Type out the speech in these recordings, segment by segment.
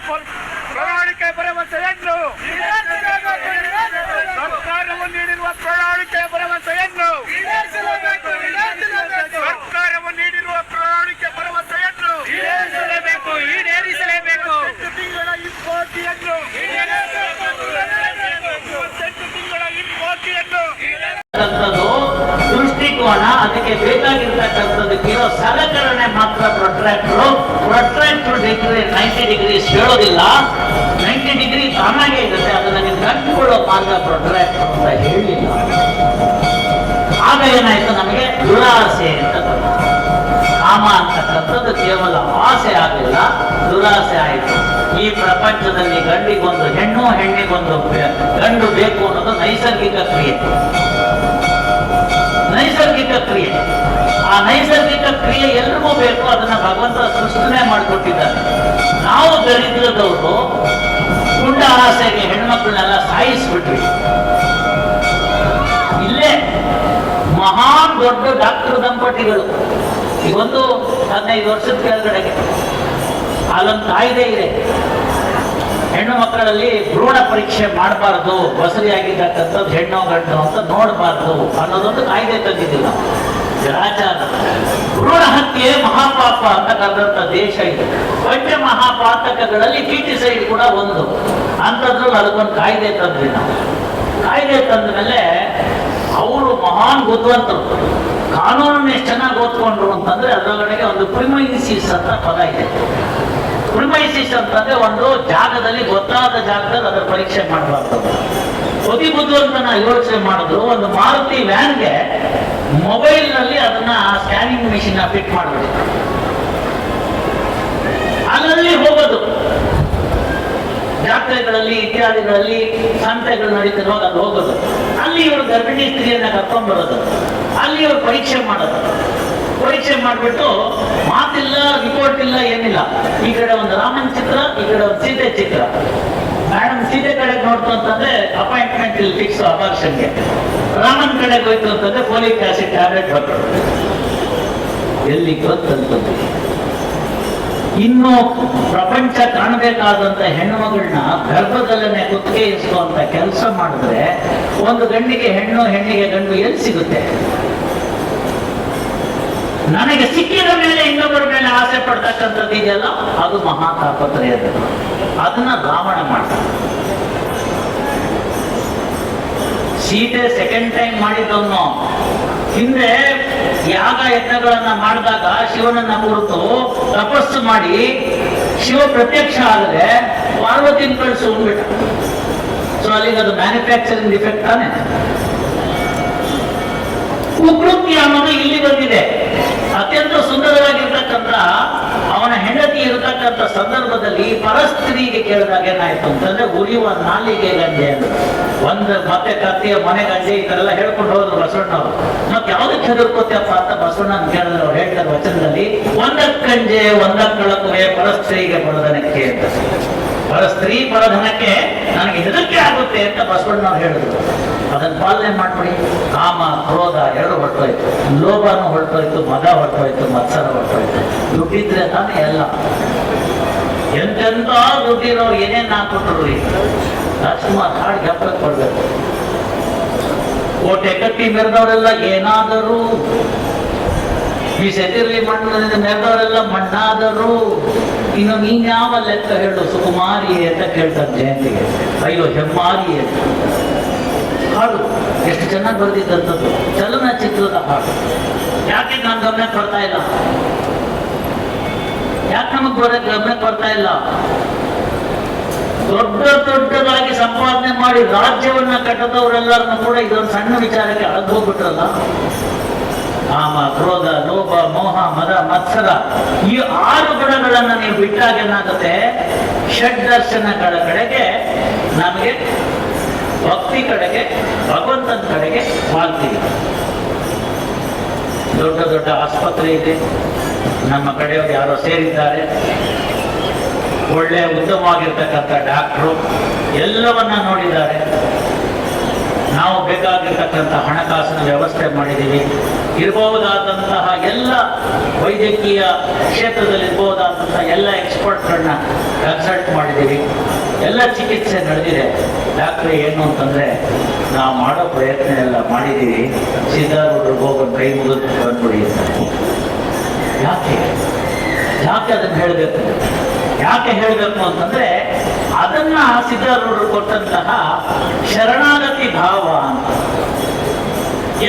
ಪ್ರಣಾಳಿಕೆ ಭರವಸೆಯನ್ನು ಸರ್ಕಾರವು ನೀಡಿರುವ ಪ್ರಣಾಳಿಕೆ ಭರವಸೆಯನ್ನು ಸರ್ಕಾರವು ನೀಡಿರುವ ಪ್ರಣಾಳಿಕೆ ಭರವಸೆಯನ್ನು ಈಡೇರಿಸಲೇಬೇಕು. 8 ತಿಂಗಳ ಹಿಂಬಾಕಿಯನ್ನು 8 ತಿಂಗಳ ಹಿಂಬಾಕಿಯನ್ನು ದೃಷ್ಟಿಕೋನ, ಅದಕ್ಕೆ ಬೇಕಾಗಿರ್ತಕ್ಕಂಥದ್ದಕ್ಕಿರೋ ಸಲಕರಣೆ ಮಾತ್ರ ಪ್ರೊಟ್ರಾಕ್ಟರ್ ಡಿಗ್ರಿ 90 ಡಿಗ್ರೀಸ್ ಹೇಳೋದಿಲ್ಲ. 90 ಡಿಗ್ರಿ ತಾನಾಗೇ ಇರುತ್ತೆ, ಅದನ್ನ ನೀವು ಕಂಡುಕೊಳ್ಳೋ ಮಾರ್ಗ ಪ್ರೊಟ್ರಾಕ್ಟರ್ ಅಂತ ಹೇಳಿಲ್ಲ. ಆಗ ಏನಾಯ್ತು, ನಮಗೆ ದುರಾಸೆ ಅಂತ ಕಾಮ ಅಂತಕ್ಕಂಥದ್ದು ಕೇವಲ ಆಸೆ ಆಗಲಿಲ್ಲ, ದುರಾಸೆ ಆಯಿತು. ಈ ಪ್ರಪಂಚದಲ್ಲಿ ಗಂಡಿಗೊಂದು ಹೆಣ್ಣು, ಹೆಣ್ಣಿಗೊಂದು ಗಂಡು ಬೇಕು ಅನ್ನೋದು ನೈಸರ್ಗಿಕ ಕ್ರಿಯೆ. ನೈಸರ್ಗಿಕ ಕ್ರಿಯೆ, ಆ ನೈಸರ್ಗಿಕ ಕ್ರಿಯೆ ಎಲ್ರಿಗೂ ಬೇಕು. ಅದನ್ನ ಭಗವಂತ ಸೃಷ್ಟಿನೇ ಮಾಡಿಕೊಟ್ಟಿದ್ದಾನೆ. ನಾವು ದರಿದ್ರದವರು ಪುಂಡ ಆಸೆಗೆ ಹೆಣ್ಮಕ್ಳನ್ನೆಲ್ಲ ಸಾಯಿಸ್ಬಿಟ್ವಿ. ಇಲ್ಲೇ ಮಹಾನ್ ದೊಡ್ಡ ಡಾಕ್ಟರ್ ದಂಪತಿಗಳು ಈಗೊಂದು 15 ವರ್ಷದ ಕೆಳಗಡೆಗೆ ಅಲ್ಲೊಂದು ಕಾಯ್ದೆ ಇದೆ, ಹೆಣ್ಣು ಮಕ್ಕಳಲ್ಲಿ ಭ್ರೂಣ ಪರೀಕ್ಷೆ ಮಾಡಬಾರ್ದು, ಬಸರಿಯಾಗಿರ್ತಕ್ಕಂಥದ್ದು ಹೆಣ್ಣು ಗಂಡು ಅಂತ ನೋಡಬಾರ್ದು ಅನ್ನೋದೊಂದು ಕಾಯ್ದೆ ತಂದಿದ್ದಿಲ್ಲ. ಗ್ರಾಚಾರ, ಭ್ರೂಣ ಹತ್ಯೆ ಮಹಾಪಾಪ ಅಂತ ಕರೆದಂತ ದೇಶ ಇದೆ. ಪಂಚ ಮಹಾಪಾತಕಗಳಲ್ಲಿ ಫೀಟಿಸೈಡ್ ಕೂಡ ಒಂದು ಅಂಥದ್ರಲ್ಲಿ ಅದಕ್ಕೊಂದು ಕಾಯ್ದೆ ತಂದ್ವಿ ನಾವು. ಕಾಯ್ದೆ ತಂದ ಮೇಲೆ ಅವರು ಮಹಾನ್ ಬುದ್ಧಿವಂತರು, ಕಾನೂನನ್ನು ಎಷ್ಟು ಚೆನ್ನಾಗಿ ಓದ್ಕೊಂಡ್ರು ಅಂತಂದ್ರೆ ಅದರೊಳಗಡೆಗೆ ಒಂದು ಪ್ರಿಮೈಸಿಸ್ ಅಂತ ಪದ ಇದೆ. ಪ್ರಿಮೈಸಿಸ್ ಅಂತಂದ್ರೆ ಒಂದು ಜಾಗದಲ್ಲಿ, ಗೊತ್ತಾದ ಜಾಗದಲ್ಲಿ ಅದರ ಪರೀಕ್ಷೆ ಮಾಡಬಾರ್ದು. ಅತಿ ಬುದ್ಧಿವಂತನ ಯೋಚನೆ ಮಾಡಿದ್ರು. ಒಂದು ಮಾರುತಿ ವ್ಯಾನ್ಗೆ ಮೊಬೈಲ್ ನಲ್ಲಿ ಅದನ್ನ ಸ್ಕ್ಯಾನಿಂಗ್ ಮಿಷಿನ್ ಫಿಟ್ ಮಾಡಬೇಕು. ಅಲ್ಲಲ್ಲಿ ಹೋಗೋದು, ಜಾತ್ರೆಗಳಲ್ಲಿ ಇತ್ಯಾದಿಗಳಲ್ಲಿ ಸಂತೆಗಳು ನಡೀತಿರುವಾಗ ಅದು ಹೋಗೋದು. ಅಲ್ಲಿ ಇವರು ಗರ್ಭಿಣಿ ಸ್ತ್ರೀಯನ್ನ ಕರ್ಕೊಂಡ್ ಬರೋದು, ಅಲ್ಲಿ ಇವರು ಪರೀಕ್ಷೆ ಮಾಡೋದು. ಪರೀಕ್ಷೆ ಮಾಡಿಬಿಟ್ಟು ಮಾತಿಲ್ಲ, ರಿಪೋರ್ಟ್ ಇಲ್ಲ, ಏನಿಲ್ಲ. ಈ ಕಡೆ ಒಂದು ರಾಮನ್ ಚಿತ್ರ, ಈ ಕಡೆ ಒಂದು ಸೀತೆ ಚಿತ್ರ. ಮೇಡಮ್ ಸೀತೆ ಕಡೆಗೆ ನೋಡ್ತು ಅಂತಂದ್ರೆ ಅಪಾಯಿಂಟ್ಮೆಂಟ್ ಇಲ್ಲಿ ಫಿಕ್ಸ್ ಅಬಾರ್ಷನ್ಗೆ. ರಾಮನ್ ಕಡೆಗೆ ಹೋಯ್ತು ಅಂತಂದ್ರೆ ಫೋಲಿಕ್ ಆಸಿಡ್ ಟ್ಯಾಬ್ಲೆಟ್ ಬರ್ತದೆ. ಎಲ್ಲಿ ಗೊತ್ತಂತಂದ್ರೆ ಇನ್ನು ಪ್ರಪಂಚ ಕಾಣಬೇಕಾದಂತ ಹೆಣ್ಣು ಮಗಳನ್ನ ಗರ್ಭದಲ್ಲೇ ಕುತ್ತಿಗೆ ಇರಿಸುವಂತ ಕೆಲಸ ಮಾಡಿದ್ರೆ ಒಂದು ಗಂಡಿಗೆ ಹೆಣ್ಣು, ಹೆಣ್ಣಿಗೆ ಗಂಡು ಎಲ್ಲಿ ಸಿಗುತ್ತೆ? ನನಗೆ ಸಿಕ್ಕಿದ ಮೇಲೆ ಇನ್ನೊಬ್ಬರ ಮೇಲೆ ಆಸೆ ಪಡ್ತಕ್ಕಂಥದ್ದು ಇದೆಯಲ್ಲ, ಅದು ಮಹಾ ತಾಪತ್ರಯ. ಅದನ್ನ ರಾವಣ ಮಾಡ್ತಾನೆ. ಸೀತೆ ಸೆಕೆಂಡ್ ಟೈಮ್ ಮಾಡಿದ್ದವನು. ಹಿಂದೆ ಯಾಗ ಯಜ್ಞಗಳನ್ನ ಮಾಡಿದಾಗ ಶಿವನನ್ನ ಕುರಿತು ತಪಸ್ಸು ಮಾಡಿ ಶಿವ ಪ್ರತ್ಯಕ್ಷ ಆದರೆ ಪಾರ್ವತಿನ ಕಳಿಸು ಅಂದ್ಬಿಟ್ಟ. ಸೊ ಅಲ್ಲಿಗೆ ಅದು ಮ್ಯಾನುಫ್ಯಾಕ್ಚರಿಂಗ್ ಡಿಫೆಕ್ಟ್ ತಾನೆ. ಕುಕೃತ್ಯ ಅನ್ನೋದು ಇಲ್ಲಿ ಬಂದಿದೆ. ಅತ್ಯಂತ ಸುಂದರವಾಗಿರ್ತಕ್ಕಂಥ ಅವನ ಹೆಂಡತಿ ಇರತಕ್ಕಂಥ ಸಂದರ್ಭದಲ್ಲಿ ಪರಸ್ತ್ರೀಗೆ ಕೇಳಿದಾಗ ಏನಾಯ್ತು ಅಂತಂದ್ರೆ ಉರಿಯುವ ನಾಲಿಗೆ ಗಂಜೆ ಅಂತ ಒಂದು, ಮತ್ತೆ ಕತ್ತಿಯ ಮನೆ ಗಂಜೆ ಈ ತರ ಎಲ್ಲ ಹೇಳ್ಕೊಂಡು ಹೋದ್ರು ಬಸವಣ್ಣವರು. ಮತ್ತೆ ಯಾವ್ದಕ್ಕೆ ಹೆದರ್ಕೋತ್ಯಪ್ಪ ಅಂತ ಬಸವಣ್ಣ ಕೇಳಿದ್ರು. ಅವ್ರು ಹೇಳ್ತಾರೆ ವಚನದಲ್ಲಿ, ಒಂದಕ್ಕಂಜೆ ಒಂದಕ್ಕಳಕುವೆ ಪರಸ್ತ್ರೀಗೆ ಬಡದನಕ್ಕೆ ಅಂತ. ಪರಸ್ತ್ರೀ ಬಡದನಕ್ಕೆ ನನಗೆ ಹೆದರಿಕೆ ಆಗುತ್ತೆ ಅಂತ ಬಸವಣ್ಣವ್ರು ಹೇಳಿದ್ರು. ಅದನ್ನ ಪಾಲನೆ ಮಾಡ್ಬಿಡಿ. ಕಾಮ ಕ್ರೋಧ ಎರಡು ಹೊರಟೋಯ್ತು, ಲೋಭನೂ ಹೊರಟೋಯ್ತು, ಮದ ಹೊರಟೋಯ್ತು, ಮತ್ಸರ ಹೊರಟೋಯ್ತು. ದುಡ್ಡಿದ್ರೆ ತಾನೇ ಎಲ್ಲ. ಎಂತೆಂತ ದುಡ್ಡಿರೋರು ಏನೇನ್ ಹಾಕ್ಬಿಟ್ರು. ರಾಜ್ಕುಮಾರ್ ಹಾಡು ಜ್ಞಾಪಕ ಕೊಡ್ಬೇಕು. ಕೋಟೆ ಕಟ್ಟಿ ಮೆರೆದವರೆಲ್ಲ ಏನಾದರೂ, ಈ ಸೆತಿರ್ಲಿ ಮಣ್ಣು ಮೆರೆದವರೆಲ್ಲ ಮಣ್ಣಾದರೂ, ಇನ್ನು ನೀನ್ಯಾವ ಲೆಕ್ಕ ಹೇಳು ಸುಕುಮಾರಿ ಅಂತ ಕೇಳ್ತಾರೆ ಜಯಂತಿಗೆ. ಅಯ್ಯೋ ಹೆಮ್ಮಾರಿ ಅಂತ ಹಾಡು ಎಷ್ಟು ಚೆನ್ನಾಗಿ ಬರೆದಿದ್ದಂಥದ್ದು. ಚಲನಚಿತ್ರದ ಹಾಡು. ಯಾಕೆ ನಾನು ಗಮನಕ್ಕೆ ಬರ್ತಾ ಇಲ್ಲ? ಯಾಕೆ ನಮಗ್ ಗಮನಕ್ಕೆ ಬರ್ತಾ ಇಲ್ಲ? ದೊಡ್ಡದಾಗಿ ಸಂಪಾದನೆ ಮಾಡಿ ರಾಜ್ಯವನ್ನ ಕಟ್ಟದವರೆಲ್ಲರನ್ನು ಕೂಡ ಇದೊಂದು ಸಣ್ಣ ವಿಚಾರಕ್ಕೆ ಅಳಗೋಗ್ಬಿಟ್ರಲ್ಲ. ಕಾಮ ಕ್ರೋಧ ಲೋಭ ಮೋಹ ಮದ ಮತ್ಸರ ಈ 6 ಗುಣಗಳನ್ನ ನೀವು ಬಿಟ್ಟಾಗ ಏನಾಗುತ್ತೆ, ಷಡ್ದರ್ಶನಗಳ ಕಡೆಗೆ ನಮಗೆ ಭಕ್ತಿ ಕಡೆಗೆ ಭಗವಂತನ ಕಡೆಗೆ ಮಾಡ್ತೀವಿ. ದೊಡ್ಡ ದೊಡ್ಡ ಆಸ್ಪತ್ರೆ ಇದೆ, ನಮ್ಮ ಕಡೆಯವರು ಯಾರೋ ಸೇರಿದ್ದಾರೆ, ಒಳ್ಳೆ ಉತ್ತಮವಾಗಿರ್ತಕ್ಕಂಥ ಡಾಕ್ಟ್ರು ಎಲ್ಲವನ್ನ ನೋಡಿದ್ದಾರೆ. ನಾವು ಬೇಕಾಗಿರ್ತಕ್ಕಂಥ ಹಣಕಾಸಿನ ವ್ಯವಸ್ಥೆ ಮಾಡಿದ್ದೀವಿ. ಇರಬಹುದಾದಂತಹ ಎಲ್ಲ ವೈದ್ಯಕೀಯ ಕ್ಷೇತ್ರದಲ್ಲಿ ಇರಬಹುದಾದಂತಹ ಎಲ್ಲ ಎಕ್ಸ್ಪರ್ಟ್ಗಳನ್ನ ಕನ್ಸಲ್ಟ್ ಮಾಡಿದ್ದೀವಿ. ಎಲ್ಲ ಚಿಕಿತ್ಸೆ ನಡೆದಿದೆ. ಡಾಕ್ಟ್ರೆ ಏನು ಅಂತಂದ್ರೆ, ನಾವು ಮಾಡೋ ಪ್ರಯತ್ನ ಎಲ್ಲ ಮಾಡಿದ್ದೀವಿ, ಸಿದ್ಧಾರೂಢರಿಗೆ ಹೋಗೋದು ಕೈ ಮುಗಿದು ಬಂದ್ಬಿಡಿ ಅಂತ. ಯಾಕೆ ಅದನ್ನು ಹೇಳಬೇಕು? ಯಾಕೆ ಹೇಳಬೇಕು ಅಂತಂದ್ರೆ, ಅದನ್ನ ಸಿದ್ಧಾರೂಢರು ಕೊಟ್ಟಂತಹ ಶರಣಾಗತಿ ಭಾವ ಅಂತ.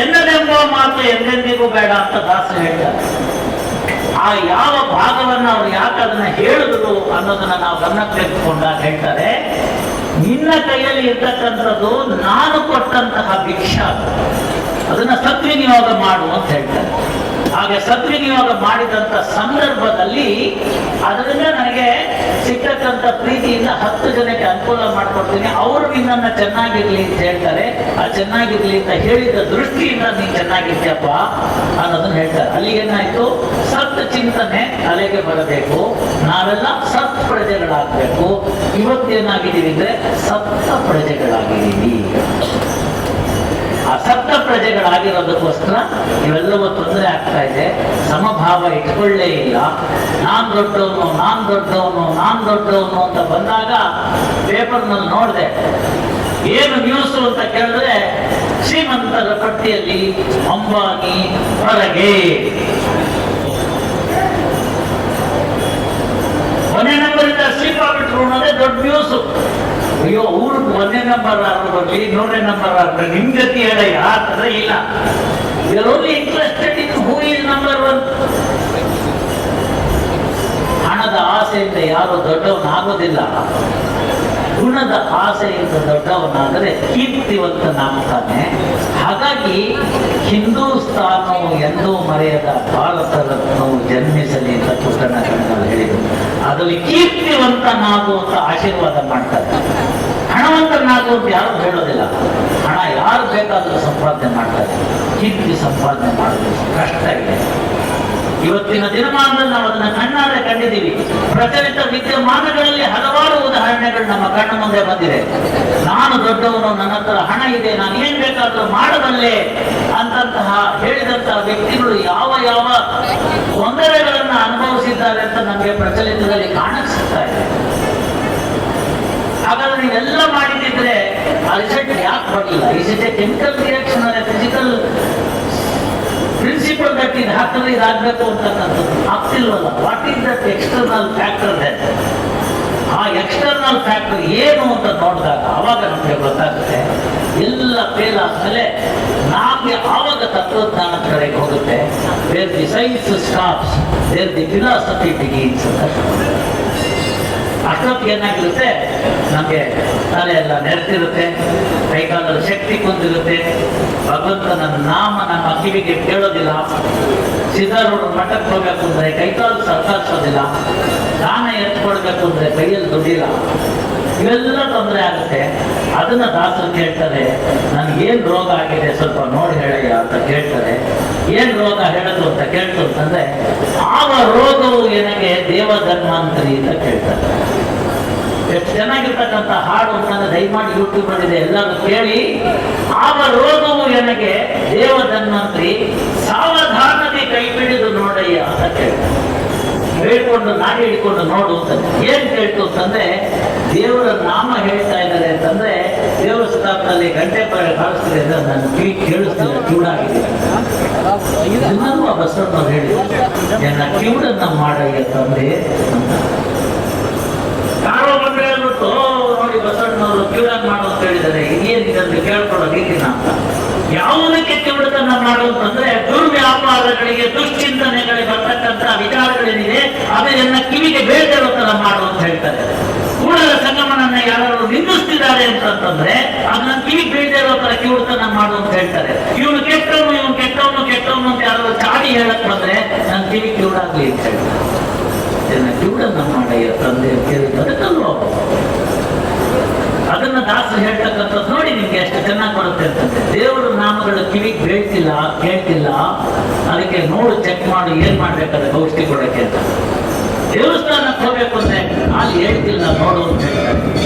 ಎನ್ನದೆಂಬ ಮಾತು ಎಂದೆಂದಿಗೂ ಬೇಡ ಅಂತ ದಾಸರು ಹೇಳ್ತಾರೆ. ಆ ಯಾವ ಭಾಗವನ್ನು ಅವ್ರು ಯಾಕೆ ಅದನ್ನ ಹೇಳಿದ್ರು ಅನ್ನೋದನ್ನ ನಾವು ಗಮನಕ್ಕೆ ತೆಗೆದುಕೊಂಡಾಗ ಹೇಳ್ತಾರೆ, ನಿನ್ನ ಕೈಯಲ್ಲಿ ಇರ್ತಕ್ಕಂಥದ್ದು ನಾನು ಕೊಟ್ಟಂತಹ ಭಿಕ್ಷಾ, ಅದನ್ನ ಸದ್ವಿನಿಯೋಗ ಮಾಡು ಅಂತ ಹೇಳ್ತಾರೆ. ಹಾಗೆ ಸದ್ವಿನಿಯೋಗ ಮಾಡಿದಂತ ಸಂದರ್ಭದಲ್ಲಿ ಅದರಿಂದ ನನಗೆ ಸಿಕ್ಕಂತ ಪ್ರೀತಿಯಿಂದ 10 ಜನಕ್ಕೆ ಅನುಕೂಲ ಮಾಡಿಕೊಡ್ತೀನಿ, ಅವರು ನಿನ್ನನ್ನು ಚೆನ್ನಾಗಿರ್ಲಿ ಅಂತ ಹೇಳ್ತಾರೆ. ಆ ಚೆನ್ನಾಗಿರ್ಲಿ ಅಂತ ಹೇಳಿದ ದೃಷ್ಟಿಯಿಂದ ನೀನು ಚೆನ್ನಾಗಿರ್ತೀಯಪ್ಪ ಅನ್ನೋದನ್ನ ಹೇಳ್ತಾರೆ. ಅಲ್ಲಿ ಏನಾಯ್ತು, ಸತ್ ಚಿಂತನೆ ಅಲೆಗೆ ಬರಬೇಕು, ನಾವೆಲ್ಲ ಸತ್ ಪ್ರಜೆಗಳಾಗಬೇಕು. ಇವತ್ತೇನಾಗಿದ್ದೀವಿ ಅಂದ್ರೆ ಸತ್ತ ಪ್ರಜೆಗಳಾಗಿದ್ದೀವಿ. ಆ ಸತ್ತ ಪ್ರಜೆಗಳಾಗಿರೋದಕ್ಕೋಸ್ಕರ ಇವೆಲ್ಲವೂ ತೊಂದರೆ ಆಗ್ತಾ ಇದೆ. ಸಮಭಾವ ಇಟ್ಕೊಳ್ಳೇ ಇಲ್ಲ. ನಾನ್ ದೊಡ್ಡವನು ಅಂತ ಬಂದಾಗ ಪೇಪರ್ನಲ್ಲಿ ನೋಡಿದೆ, ಏನು ನ್ಯೂಸ್ ಅಂತ ಕೇಳಿದ್ರೆ, ಶ್ರೀಮಂತರ ಪಟ್ಟಿಯಲ್ಲಿ ಅಂಬಾನಿ ಹೊರಗೆ, ಕೊನೆ ನಂಬರಿಂದ ಶ್ರೀಪಾಬಿಟ್ರು ಅನ್ನೋದೇ ದೊಡ್ಡ ನ್ಯೂಸ್. ಅಯ್ಯೋ, ಊರಿಗೆ 1ನೇ ನಂಬರ್ ಬರಲಿ 100ನೇ ನಂಬರ್ ಆದ್ರೆ ನಿಮ್ ಗತಿ ಹೇಳ ಯಾರ ಇಲ್ಲ. Only interested in who is number 1. ಹಣದ ಆಸೆಯಿಂದ ಯಾರು ದೊಡ್ಡವನಾಗೋದಿಲ್ಲ. ಗುಣದ ಆಸೆಯಿಂದ ದೊಡ್ಡವನಾದರೆ ಕೀರ್ತಿವಂತನಾಗ್ತಾನೆ. ಹಾಗಾಗಿ ಹಿಂದೂಸ್ತಾನವು ಎಂದೂ ಮರೆಯದ ಭಾರತ ರತ್ನವು ಜನ್ಮಿಸಲಿ ಅಂತ ಪುಟ್ಟಣ ಕಣ್ಣಲ್ಲಿ ಹೇಳಿದರು. ಅದರಲ್ಲಿ ಕೀರ್ತಿವಂತನಾಗುವಂತ ಆಶೀರ್ವಾದ ಮಾಡ್ತಾರೆ. ಹಣವಂತನಾಗುವಂತ ಯಾರು ಹೇಳೋದಿಲ್ಲ. ಹಣ ಯಾರು ಬೇಕಾದರೂ ಸಂಪಾದನೆ ಮಾಡ್ತಾರೆ, ಕೀರ್ತಿ ಸಂಪಾದನೆ ಮಾಡೋದು ಕಷ್ಟ ಇದೆ. ಇವತ್ತಿನ ದಿನಮಾನದಲ್ಲಿ ನಾವು ಅದನ್ನ ಕಣ್ಣಾರೆ ಕಂಡಿದ್ದೀವಿ. ಪ್ರಚಲಿತ ವಿದ್ಯಮಾನಗಳಲ್ಲಿ ಹಲವಾರು ಉದಾಹರಣೆಗಳು ನಮ್ಮ ಕಣ್ಣ ಮುಂದೆ ಬಂದಿದೆ. ನಾನು ದೊಡ್ಡವನು, ನನ್ನ ಹತ್ರ ಹಣ ಇದೆ, ನಾನು ಏನ್ ಬೇಕಾದ್ರೂ ಮಾಡಬಲ್ಲೆ ಅಂತಂತಹ ಹೇಳಿದಂತಹ ವ್ಯಕ್ತಿಗಳು ಯಾವ ಯಾವ ತೊಂದರೆಗಳನ್ನ ಅನುಭವಿಸಿದ್ದಾರೆ ಅಂತ ನಮಗೆ ಪ್ರಚಲಿತದಲ್ಲಿ ಕಾಣಿಸ್ತಾ ಇದೆ. ಹಾಗಾದ್ರೆ ನೀವೆಲ್ಲ ಮಾಡಿದ್ರೆ ಆ ರಿಸಲ್ಟ್ ಯಾಕೆ ಬರಲಿಲ್ಲ? Is it a chemical reaction or a physical principle that ಇದು ಹಾಕಿದ್ರೆ ಇದಾಗಬೇಕು ಅಂತಕ್ಕಂಥದ್ದು ಆಗ್ತಿಲ್ವಲ್ಲ. What is that external factor? ಆ ಎಕ್ಸ್ಟರ್ನಲ್ ಫ್ಯಾಕ್ಟರ್ ಏನು ಅಂತ ನೋಡಿದಾಗ ಅವಾಗ ನಮಗೆ ಗೊತ್ತಾಗುತ್ತೆ. ಎಲ್ಲ ಫೇಲ್ ಆದ್ಮೇಲೆ ನಮಗೆ ಆವಾಗ ತತ್ವಜ್ಞಾನ ಕಡೆಗೆ ಹೋಗುತ್ತೆ. There the science stops, there the philosophy begins ಅಂತ. ಅಷ್ಟೊತ್ತಿಗೆ ಏನಾಗಿರುತ್ತೆ, ನಮಗೆ ತಲೆ ಎಲ್ಲ ನೆರೆತಿರುತ್ತೆ, ಕೈಕಾಲದ ಶಕ್ತಿ ಕುಂದಿರುತ್ತೆ, ಭಗವಂತನ ನಾಮ ನಮ್ಮ ಕಿವಿಗೆ ಕೇಳೋದಿಲ್ಲ. ಸಿದ್ಧಾರೂಢರು ಮಠಕ್ಕೆ ಹೋಗ್ಬೇಕು ಅಂದ್ರೆ ಕೈಕಾಲು ಸರ್ಕಾರಿಸೋದಿಲ್ಲ, ದಾನ ಎತ್ಕೊಳ್ಬೇಕು ಅಂದ್ರೆ ಕೈಯಲ್ಲಿ ದುಡ್ಡಿಲ್ಲ. ಇವೆಲ್ಲ ತೊಂದರೆ ಆಗುತ್ತೆ. ಅದನ್ನ ದಾಸರು ಕೇಳ್ತಾರೆ, ನನ್ಗೇನ್ ರೋಗ ಆಗಿದೆ ಸ್ವಲ್ಪ ನೋಡಿ ಹೇಳಯ್ಯ ಅಂತ ಕೇಳ್ತಾರೆ. ಏನ್ ರೋಗ ಹೇಳೋದು ಅಂತ ಕೇಳ್ತು ಅಂತಂದ್ರೆ, ಆವ ರೋಗವು ನನಗೆ ದೇವಧನ್ವಂತರಿ ಅಂತ ಕೇಳ್ತಾರೆ. ಎಷ್ಟು ಚೆನ್ನಾಗಿರ್ತಕ್ಕಂಥ ಹಾಡು ಅಂತಂದ್ರೆ ದಯಮಾಡಿ ಯೂಟ್ಯೂಬ್ ಇದೆ, ಎಲ್ಲರೂ ಕೇಳಿ. ಆವ ರೋಗವು ನನಗೆ ದೇವಧನ್ವಂತರಿ, ಸಾವಧಾನತೆ ಕೈ ಬಿಡಿದು ನೋಡಯ್ಯ ಅಂತ ಕೇಳ್ತಾರೆ. ಹೇಳ್ಕೊಂಡು ನಾಡಿ ಹಿಡ್ಕೊಂಡು ನೋಡು ಅಂತ. ಏನ್ ಕೇಳ್ತು ಅಂತಂದ್ರೆ, ದೇವರ ನಾಮ ಹೇಳ್ತಾ ಇದ್ದಾರೆ ಅಂತಂದ್ರೆ, ದೇವಸ್ಥಾನದಲ್ಲಿ ಗಂಟೆ ಕಾಣಿಸ್ತಿದೆ ಅಂದ್ರೆ ನನ್ನ ಕಿವಿ ಕೇಳಿಸ್ತಿಲ್ಲ, ಕಿವುಡಾಗಿದೆ. ಇದನ್ನೂ ಬಸವಣ್ಣವ್ರು ಹೇಳಿ, ನನ್ನ ಕಿವುಡನ್ನ ಮಾಡಯ್ಯ ತಂದೆ. ಯಾರೋ ಬಂದ್ರೆ ಹೇಳ್ಬಿಟ್ಟು ನೋಡಿ ಬಸವಣ್ಣವರು ಕಿವುಡನ್ನ ಮಾಡು ಅಂತ ಹೇಳಿದ್ದಾರೆ. ಏನಿದೆ ಕೇಳ್ಕೊಳ್ಳೋ ರೀತಿನ ಅಂತ. ಯಾವುದಕ್ಕೆ ಕಿವುಡತನ ಮಾಡುವಂತಂದ್ರೆ, ದುರ್ವ್ಯಾಪಾರಗಳಿಗೆ ದುಶ್ಚಿಂತನೆಗಳಿಗೆ ಬರ್ತಕ್ಕಂಥ ವಿಚಾರಗಳೇನಿದೆ ಅದನ್ನ ಕಿವಿಗೆ ಬೇಡದಿರೋ ತರ ಮಾಡು ಅಂತ ಹೇಳ್ತಾರೆ. ಕೂಡಲ ಸಂಗಮನನ್ನ ಯಾರು ನಿಂದಿಸ್ತಿದ್ದಾರೆ ಅಂತಂದ್ರೆ ಅದನ್ನ ಕಿವಿಗೆ ಬೇಡದಿರೋ ತರ ಕಿವುಡತನ ಮಾಡು ಅಂತ ಹೇಳ್ತಾರೆ. ಇವನು ಕೆಟ್ಟವನು ಅಂತ ಯಾರು ಚಾಡಿ ಹೇಳಕ್ ಬಂದ್ರೆ ನನ್ನ ಕಿವಿ ಕಿವುಡಾಗ್ಲಿ ಅಂತ ಹೇಳ್ತಾರೆ. ಇದನ್ನ ಕಿವುಡನ್ನ ಮಾಡಯ್ಯ ತಂದೆ ಅಂತ ಹೇಳಿದ್ದಕ್ಕಲ್ವ ಅದನ್ನ ದಾಸರು ಹೇಳ್ತಕ್ಕಂಥದ್ದು ನೋಡಿ ನಿಮ್ಗೆ ಎಷ್ಟು ಚೆನ್ನಾಗಿ ಬರುತ್ತೆ ಅಂತಂದ್ರೆ, ದೇವರ ನಾಮಗಳು ಕಿವಿಗೆ ಕೇಳ್ತಿಲ್ಲ, ಅದಕ್ಕೆ ನೋಡು ಚೆಕ್ ಮಾಡು ಏನ್ ಮಾಡ್ಬೇಕಾದ್ರೆ ಔಷಧಿ ಕೊಡಕ್ಕೆ ಅಂತ. ದೇವಸ್ಥಾನಕ್ಕೆ ಹೋಗ್ಬೇಕು ಅಂದ್ರೆ ಅಲ್ಲಿ ಹೇಳ್ತಿಲ್ಲ ನೋಡು ಅಂತ ಹೇಳ್ತಾರೆ.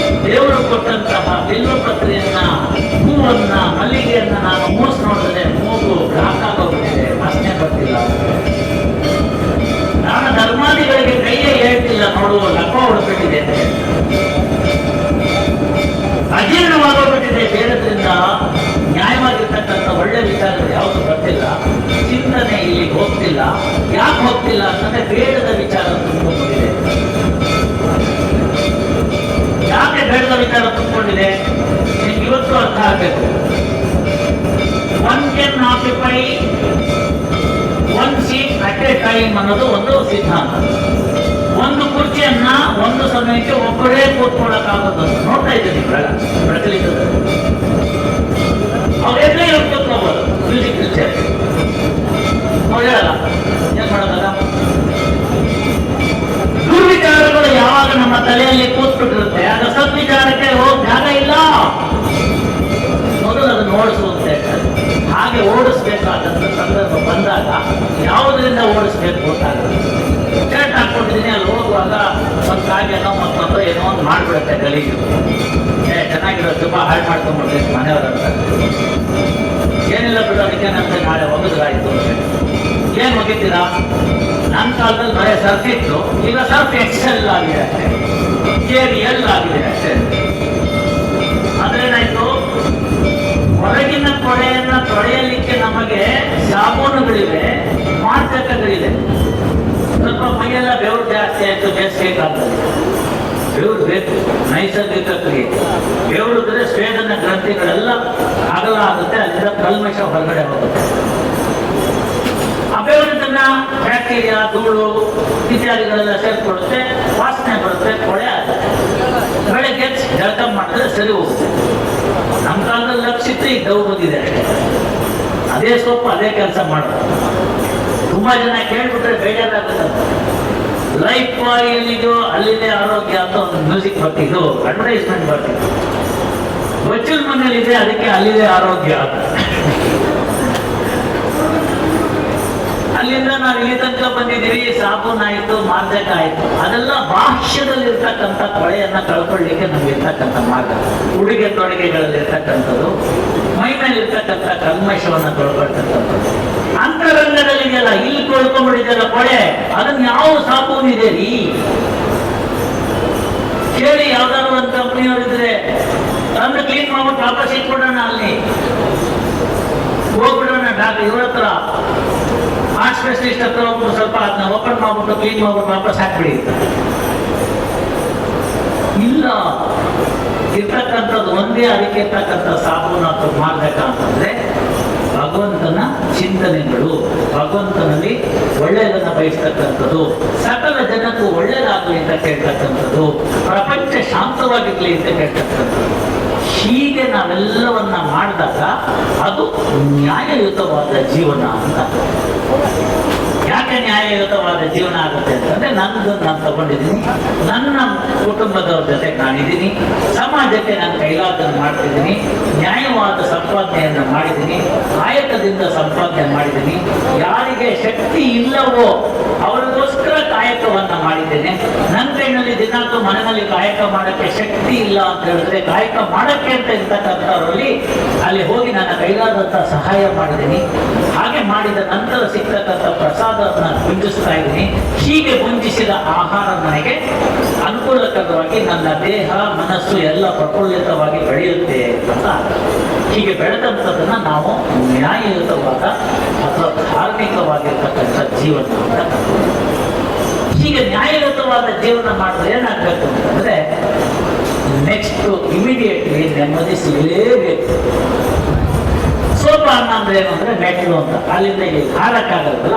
ದೇವರು ಕೊಟ್ಟಂತಹ ಬಿಲ್ವಪತ್ರೆಯನ್ನ, ಹೂವನ್ನ, ಮಲ್ಲಿಗೆಯನ್ನ ನಾನು ಮೂಸ್ ನೋಡಿದ್ರೆ ಮೂಗು ಹಾಕಾಗೋಗ್ಬಿಟ್ಟಿದೆ, ವಾಸನೆ ಬರ್ತಿಲ್ಲ. ನಾನು ಧರ್ಮಾದಿಗಳಿಗೆ ಕೈಯೇ ಹೇಳ್ತಿಲ್ಲ ನೋಡು, ಲಕ್ಕ ಹೊಡ್ಬಿಟ್ಟಿದೆ ಅಂತ. ಅಜೀರ್ಣವಾಗೋಗ್ಬಿಟ್ಟಿದೆ ಬೇಡದ್ರಿಂದ. ನ್ಯಾಯವಾಗಿರ್ತಕ್ಕಂಥ ಒಳ್ಳೆ ವಿಚಾರಗಳು ಯಾವುದು ಬರ್ತಿಲ್ಲ, ಚಿಂತನೆ ಇಲ್ಲಿಗೆ ಹೋಗ್ತಿಲ್ಲ. ಯಾಕೆ ಹೋಗ್ತಿಲ್ಲ ಅಂತಂದ್ರೆ ಬೇಡದ ವಿಚಾರ ತುಂಬಿಕೊಂಡಿದೆ. ಯಾಕೆ ಬೇಡದ ವಿಚಾರ ತುಂಬಿಕೊಂಡಿದೆ ನಿಮ್ಗೆ ಇವತ್ತು ಅರ್ಥ ಆಗ್ಬೇಕು. One can occupy one seat at A time ಅನ್ನೋದು ಒಂದು ಸಿದ್ಧಾಂತ. ಒಂದು ಕುರ್ಚಿಯನ್ನ ಒಂದು ಸಮಯಕ್ಕೆ ಒಬ್ಬರೇ ಕೂತ್ಕೊಳ್ಳೋಕ್ಕಾಗೋದು ನೋಡ್ತಾ ಇದ್ದೀನಿ ಪ್ರಚಲಿತದಲ್ಲಿ. ಅವರೆಲ್ಲೇ ಕೂತ್ಕೋಬಹುದು ಮ್ಯೂಸಿಕಲ್ ಚೇರ್. ಹೇಳಲ್ಲ ಏನ್ ಮಾಡೋದಲ್ಲ. ದುರ್ವಿಚಾರಗಳು ಯಾವಾಗ ನಮ್ಮ ತಲೆಯಲ್ಲಿ ಕೂತ್ಬಿಟ್ಟಿರುತ್ತೆ ಆಗ ಸದ್ವಿಚಾರಕ್ಕೆ ಹೋಗ್ ಜಾಗ ಇಲ್ಲ. ಮೊದಲು ಅದನ್ನು ಓಡಿಸುವಂತ ಹೇಳ್ತಾರೆ. ಹಾಗೆ ಓಡಿಸ್ಬೇಕಾದಂತ ಸಂದರ್ಭ ಬಂದಾಗ ಯಾವುದರಿಂದ ಓಡಿಸ್ಬೇಕು ಗೊತ್ತಾಗುತ್ತೆ. ಶರ್ಟ್ ಹಾಕೊಂಡಿದ್ದೀನಿ, ಅಲ್ಲಿ ಹೋಗುವಾಗ ಒಂದು ಕಾಗೆನೋ ಮತ್ತೊಂದು ಏನೋ ಒಂದು ಮಾಡ್ಬಿಡುತ್ತೆ ಗಲೀಜು. ಚೆನ್ನಾಗಿರೋ ತುಂಬ ಹಾಳು ಮಾಡ್ಕೊಂಡ್ಬಿಡ್ತೀನಿ ಮನೆಯವರಂತ. ಏನಿಲ್ಲ ಬಿಡು, ಅದಕ್ಕೇನಂತೆ ನಾಳೆ ಒಗದ್ರಾಯ್ತು. ಏನ್ ಒಗಿತೀರಾ? ನನ್ನ ಕಾಲದಲ್ಲಿ ಬರೀ ಸರ್ಫ್ ಇತ್ತು, ಈಗ ಸರ್ಫ್ ಎಕ್ಸೆಲ್ ಆಗಿದೆ ಅಷ್ಟೇ, KVL ಆಗಿದೆ ಅಷ್ಟೇ. ಅದ್ರೇನಾಯ್ತು, ಹೊರಗಿನ ಕೊಳೆಯನ್ನ ತೊಳೆಯಲಿಕ್ಕೆ ನಮಗೆ ಸಾಬೂನುಗಳಿವೆ, ಮಾರ್ಜಕಗಳಿವೆ. ಸ್ವಲ್ಪ ಮೈಯೆಲ್ಲ ಬೆವರು ಜಾಸ್ತಿ ಆಯ್ತು ಬೇಸಿಗೆ ಕಾಲದಲ್ಲಿ. ಬೆವರು ಬೇಕು, ನೈಸರ್ಗಿಕ ಕ್ರಿಯೆ. ಬೆವರಿದ್ರೆ ಸ್ವೇದನ ಗ್ರಂಥಿಗಳೆಲ್ಲ ಅಗಲ ಆಗುತ್ತೆ, ಅಲ್ಲಿಂದ ಕಲ್ಮಶ ಹೊರಗಡೆ ಹೋಗುತ್ತೆ. ಆ ಬೆವರಿನ ಬ್ಯಾಕ್ಟೀರಿಯಾ, ಧೂಳು ಇತ್ಯಾದಿಗಳೆಲ್ಲ ಸೇರ್ಕೊಳ್ಳುತ್ತೆ, ವಾಸನೆ ಬರುತ್ತೆ, ಕೊಳೆ ಆಗುತ್ತೆ. ಬೆಳಗ್ಗೆ ಜಳಕ ಮಾಡಿದ್ರೆ ಸರಿ ಹೋಗುತ್ತೆ. ನಮ್ಮ ಕಾಲದಲ್ಲಿ ಲಕ್ಷಿತ್ತು ಈಗ ಡೌ ಬಂದಿದೆ ಅಷ್ಟೇ. ಅದೇ ಸೊಪ್ಪು ಅದೇ ಕೆಲಸ ಮಾಡೋದು. ತುಂಬಾ ಜನ ಕೇಳ್ಬಿಟ್ರೆ ಬೇಜಾರಾಗುತ್ತೆ. ಲೈಫ್ ಎಲ್ಲಿದೆಯೋ ಅಲ್ಲಿದೆ ಆರೋಗ್ಯ ಅಂತ ಒಂದು ಮ್ಯೂಸಿಕ್ ಬರ್ತಿದ್ದು, ಅಡ್ವರ್ಟೈಸ್ಮೆಂಟ್ ಬರ್ತಿತ್ತು. ಬಚ್ಚಲ್ ಮನೇಲಿದೆ ಅದಕ್ಕೆ ಅಲ್ಲಿದೆ ಆರೋಗ್ಯ ಅಂತ. ಅಲ್ಲಿಂದ ನಾವು ಇಲ್ಲಿ ತನಕ ಬಂದಿದ್ದೀವಿ. ಸಾಬೂನ್ ಆಯ್ತು, ಮಾರ್ಜಕ ಆಯ್ತು, ಅದೆಲ್ಲ ಬಾಹ್ಯದಲ್ಲಿ ಇರ್ತಕ್ಕಂಥ ಕೊಳೆಯನ್ನ ಕಳ್ಕೊಳ್ಳಿಕ್ಕೆ ನಮ್ಗೆ ಇರ್ತಕ್ಕಂಥ ಮಾರ್ಗ. ಉಡುಗೆ ತೊಡುಗೆಗಳಲ್ಲಿ ಇರ್ತಕ್ಕಂಥದ್ದು, ಮೈ ಮೇಲೆ ಇರ್ತಕ್ಕಂಥ ಕಲ್ಮಶವನ್ನ ತೊಳ್ಕೊಳ್ತಕ್ಕಂಥದ್ದು. ಅಂತರಂಗದಲ್ಲಿ ಇದೆಯಲ್ಲ, ಇಲ್ಲಿ ತೊಳ್ಕೊಂಡ್ಬಿಟ್ಟಿದೆಯಲ್ಲ ಕೊಳೆ, ಅದನ್ನ ಯಾವ ಸಾಬೂನ್ ಇದೆ ರೀ ಕೇಳಿ. ಯಾವ್ದಾದ್ರು ಒಂದು ಕಂಪ್ನಿಯವರಿದ್ರೆ ತಂದು ಕ್ಲೀನ್ ಮಾಡ್ಬಿಟ್ಟು ವಾಪಸ್ ಇಟ್ಬಿಡೋಣ, ಅಲ್ಲಿ ಹೋಗ್ಬಿಡೋಣ ಡಾಕ್ಟರ್ ಇವ್ರ ಹತ್ರ, ಹಾರ್ಟ್ ಸ್ಪೆಷಲಿಸ್ಟ್ ಹತ್ರ ಹೋಗ್ಬಿಟ್ಟು ಸ್ವಲ್ಪ ಅದನ್ನ ಓಪನ್ ಮಾಡ್ಬಿಟ್ಟು ಕ್ಲೀನ್ ಮಾಡ್ಬಿಟ್ಟು ವಾಪಸ್ ಹಾಕ್ಬಿಡಿ. ಇಲ್ಲ, ಇರ್ತಕ್ಕಂಥದ್ದು ಒಂದೇ. ಅದಕ್ಕೆ ಇರ್ತಕ್ಕಂಥ ಸಾಬೂನು ಅಥವಾ ಮಾರ್ಗಕ ಅಂತಂದ್ರೆ ಭಗವಂತನ ಚಿಂತನೆಗಳು, ಭಗವಂತನಲ್ಲಿ ಒಳ್ಳೆಯದನ್ನ ಬಯಸ್ತಕ್ಕಂಥದ್ದು, ಸಕಲ ಜನಕ್ಕೂ ಒಳ್ಳೆಯದಾಗಲಿ ಅಂತ ಕೇಳ್ತಕ್ಕಂಥದ್ದು, ಪ್ರಪಂಚ ಶಾಂತವಾಗಿರ್ಲಿ ಅಂತ ಕೇಳ್ತಕ್ಕಂಥದ್ದು. ಹೀಗೆ ನಾವೆಲ್ಲವನ್ನ ಮಾಡಿದಾಗ ಅದು ನ್ಯಾಯಯುತವಾದ ಜೀವನ ಅಂತ. ಯಾಕೆ ನ್ಯಾಯಯುತವಾದ ಜೀವನ ಆಗುತ್ತೆ ಅಂತಂದ್ರೆ, ನಂದು ನಾನು ತಗೊಂಡಿದ್ದೀನಿ, ನನ್ನ ಕುಟುಂಬದವ್ರ ಜೊತೆ ನಾನಿದ್ದೀನಿ, ಸಮಾಜಕ್ಕೆ ನಾನು ಕೈಲಾದನ್ನು ಮಾಡ್ತಿದ್ದೀನಿ, ನ್ಯಾಯವಾದ ಸಂಪಾದನೆಯನ್ನು ಮಾಡಿದ್ದೀನಿ, ಕಾಯಕದಿಂದ ಸಂಪಾದನೆ ಮಾಡಿದ್ದೀನಿ. ಯಾರಿಗೆ ಶಕ್ತಿ ಇಲ್ಲವೋ ಅವರಿಗೋಸ್ಕರ ಕಾಯಕವನ್ನ ಮಾಡಿದ್ದೇನೆ. ನನ್ನ ಕೈನಲ್ಲಿ ದಿನಾಂಕ ಮನೆಯಲ್ಲಿ ಕಾಯಕ ಮಾಡಕ್ಕೆ ಶಕ್ತಿ ಇಲ್ಲ ಅಂತ ಹೇಳಿದ್ರೆ, ಕಾಯಕ ಮಾಡಕ್ಕೆ ಅಂತ ಇರ್ತಕ್ಕಂಥವ್ರಲ್ಲಿ ಅಲ್ಲಿ ಹೋಗಿ ನನ್ನ ಕೈಲಾದಂತ ಸಹಾಯ ಮಾಡಿದ್ದೀನಿ. ಹಾಗೆ ಮಾಡಿದ ನಂತರ ಸಿಗ್ತಕ್ಕಂಥ ಪ್ರಸಾದವನ್ನು ಗುಂಜಿಸ್ತಾ ಇದ್ದೀನಿ. ಹೀಗೆ ಗುಂಜಿಸಿದ ಆಹಾರ ನನಗೆ ಅನುಕೂಲಕರವಾಗಿ ನನ್ನ ದೇಹ, ಮನಸ್ಸು ಎಲ್ಲ ಪ್ರಫುಲ್ಲಿತವಾಗಿ ಬೆಳೆಯುತ್ತೆ ಅಂತ. ಹೀಗೆ ಬೆಳೆದಂಥದನ್ನ ನಾವು ನ್ಯಾಯಯುತವಾದ ಅಥವಾ ಧಾರ್ಮಿಕವಾಗಿರ್ತಕ್ಕಂಥ ಜೀವನ ಅಂತ. ಹೀಗೆ ನ್ಯಾಯಯುತವಾದ ಜೀವನ ಮಾಡಿದ್ರೆ ಏನಾಗಬೇಕು ಅಂತಂದ್ರೆ, ನೆಕ್ಸ್ಟ್ ಇಮಿಡಿಯೇಟ್ಲಿ ನೆಮ್ಮದಿ ಸಿಗಲೇಬೇಕು. ಸೋಪಾನ ಅಂದ್ರೆ ಏನು ಅಂದ್ರೆ ಮೆಟ್ಲು ಅಂತ. ಅಲ್ಲಿಂದ ಇಲ್ಲಿ ಹಾರಕ್ಕಾಗಲ್ಲ,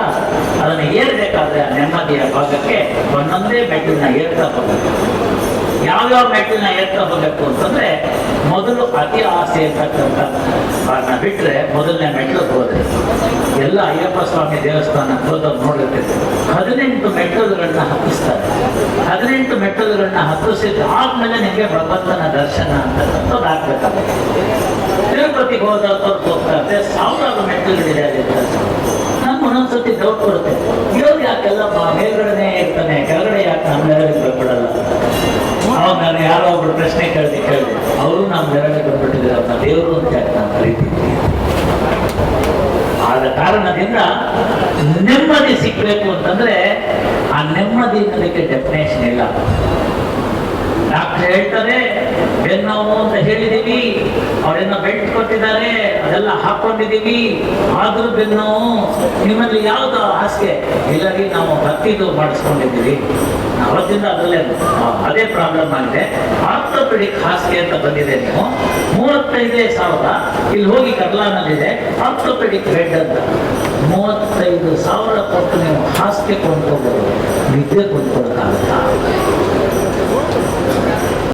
ಅದನ್ನ ಏರ್ಬೇಕಾದ್ರೆ ಆ ನೆಮ್ಮದಿಯ ಭಾಗಕ್ಕೆ ಒಂದೊಂದೇ ಮೆಟ್ಟಿಲನ್ನ ಏರ್ತಾ ಹೋಗ್ಬೇಕು. ಯಾವ್ಯಾವ ಮೆಟ್ಟಿಲನ್ನ ಏರ್ತಾ ಹೋಗ್ಬೇಕು ಅಂತಂದ್ರೆ, ಮೊದಲು ಅತಿ ಆಸೆ ಇರ್ತಕ್ಕಂಥ ಬಿಟ್ರೆ ಮೊದಲನೇ ಮೆಟ್ಲಿಗೆ ಹೋದ್ರೆ ಎಲ್ಲ ಅಯ್ಯಪ್ಪ ಸ್ವಾಮಿ ದೇವಸ್ಥಾನಕ್ಕೆ ಹೋದವ್ರು ನೋಡಿರ್ತೀವಿ. 18 ಮೆಟ್ಟಲುಗಳನ್ನ ಹತ್ತಿಸ್ತಾರೆ. 18 ಮೆಟ್ಟಲುಗಳನ್ನ ಹತ್ತಿಸಿದ ಆದ್ಮೇಲೆ ನಿಮಗೆ ಭಗವಂತನ ದರ್ಶನ ಅಂತಕ್ಕಂಥದ್ದು ಆಗ್ಬೇಕಾಗುತ್ತೆ. ತಿರುಪತಿಗೆ ಹೋದವ್ರು ಹೋಗ್ತಾರೆ, ಸಾವಿರಾರು ಮೆಟ್ಟಲುಗಳಿದೆ ಅಲ್ಲಿ. ನಮ್ಗೆ ಒಂದೊಂದ್ಸತಿ ಡೌಟ್ ಬರುತ್ತೆ, ಇರೋದು ಯಾಕೆಲ್ಲ ಮೇಲ್ಗಡೆನೇ ಇರ್ತಾನೆ, ಕೆಳಗಡೆ ಯಾಕೆ ಸಿಗ್ಬೇಕು ಅಂತಂದ್ರೆ ಆ ನೆಮ್ಮದಿ ಅನ್ನೋದಕ್ಕೆ ಡೆಫಿನೇಷನ್ ಇಲ್ಲ. ಡಾಕ್ಟರ್ ಹೇಳ್ತಾರೆ ಬೆನ್ನೋವು ಅಂತ ಹೇಳಿದೀವಿ, ಅವರೆಲ್ಲ ಬೆಲ್ಟ್ ಕೊಟ್ಟಿದ್ದಾರೆ, ಅದೆಲ್ಲ ಹಾಕೊಂಡಿದೀವಿ, ಆದ್ರೂ ಬೆನ್ನೋವು. ನಿಮ್ಮಲ್ಲಿ ಯಾವ್ದು ಹಾಸಿಗೆ ಇಲ್ಲರಿ, ನಾವು ಭಕ್ತಿದು ಮಾಡಿಸ್ಕೊಂಡಿದ್ದೀವಿ, ಅವತ್ತಿಂದ ಅದರಲ್ಲೇ ಅದೇ ಪ್ರಾಬ್ಲಮ್ ಆಗಿದೆ. ಆರ್ಥೋಪೆಡಿಕ್ ಹಾಸಿಗೆ ಅಂತ ಬಂದಿದೆ, ನೀವು 35,000 ಇಲ್ಲಿ ಹೋಗಿ ಕರ್ಲಾನಲ್ಲಿದೆ ಆರ್ಥೋಪೆಡಿಕ್ ಬೆಡ್ ಅಂತ. 35,000 ಕೊಟ್ಟು ನೀವು ಹಾಸಿಗೆ ಕೊಂಡ್ಕೋಬಹುದು, ನಿದ್ದೆ ಕೊಂಡ್ಕೊಳಕ್ಕಾಗತ್ತಾ?